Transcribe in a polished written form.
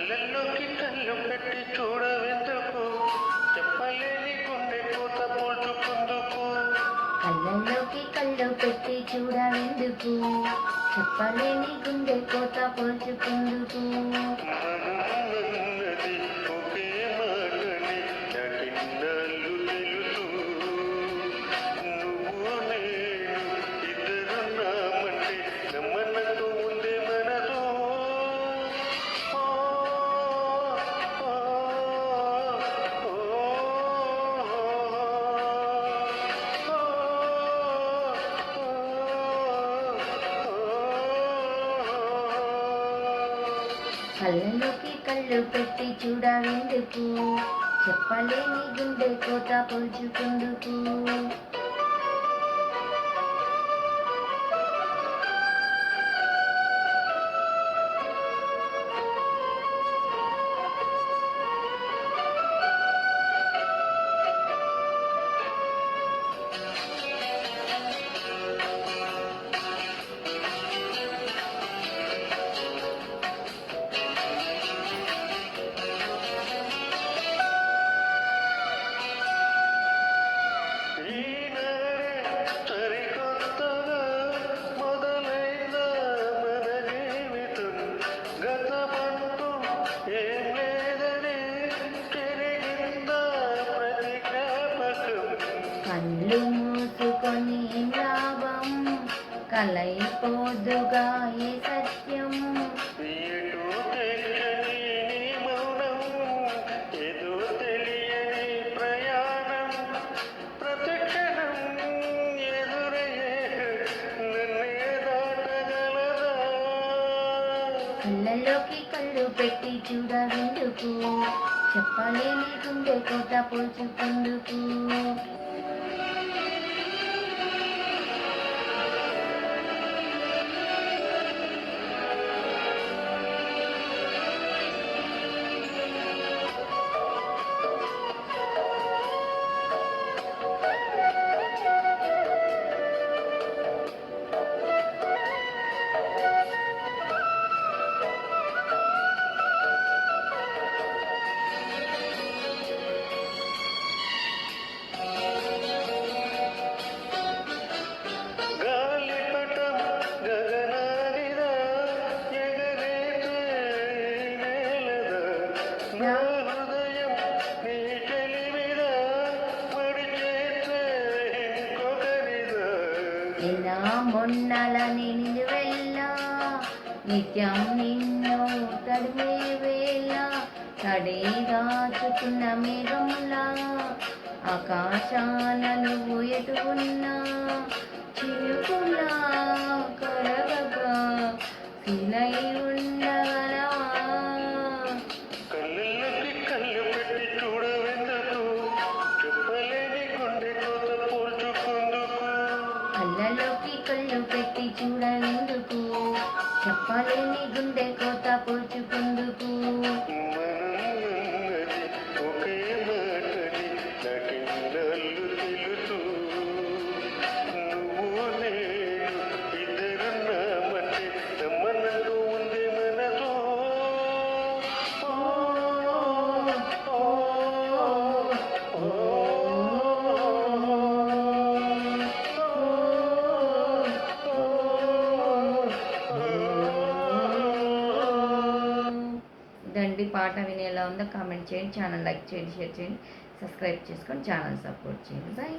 కళ్ళల్లోకి కళ్ళు పెట్టి చూడవెందుకు, చెప్పలేని గుండె కోత పోల్చుకుందుకు. కళ్ళల్లోకి కళ్ళు పెట్టి చూడవెందుకు, చెప్పలేని గుండె కోత పోల్చుకుందుకు. మనమన్నది ఒకే మాటని నాకిన్నాళ్ళు తెలుసు. నువ్వు నేను ఇద్దరున్నామంటే నమ్మనట్టు ఉందే మనసు. ఓ, ఓ, ఓ, కళ్ళలోకి కళ్ళు పెట్టి చూడవెందుకు, చెప్పలేని గుండె కోత పోల్చుకుందుకు. కళ్ళు మూసుకొని లాభం, కలైపోదుగా ఏ సత్యం. కళ్ళలోకి కళ్ళు పెట్టి చూడవెందుకు, చెప్పలేని గుండె కోత పోల్చుకుందుకు. నిన్న మొన్నలని నిలువెల్ల, నిత్యం నిన్ను తడిమే వేళ, తడిగాచుకున్న మేఘంలా ఆకాశాన నువ్వు ఎటు ఉన్నా, చిరుకులా కరగగా శిలై ఉండగలవా. కళ్ళకి కళ్ళు పెట్టి చూడవెందుకు, చెప్పలేని గుండె కోత పోల్చుకుందుకు. కళ్ళలోకి కళ్ళు పెట్టి చూడవెందుకు, చెప్పలేని గుండె కోత పోల్చుకుందుకు. మనమన్నది ఒకే మాటని నాకిన్నాళ్ళు తెలుసు. నువ్వు నేను ఇద్దరున్నామంటే నమ్మనట్టు ఉంది మనసు. ఓ, ఓ, ఓ, దండి పాట వినేలా ఉందో కామెంట్ చేయండి, ఛానల్ లైక్ చేయండి, షేర్ చేయండి, సబ్స్క్రైబ్ చేసుకొని ఛానల్ సపోర్ట్ చేయండి. బాయ్.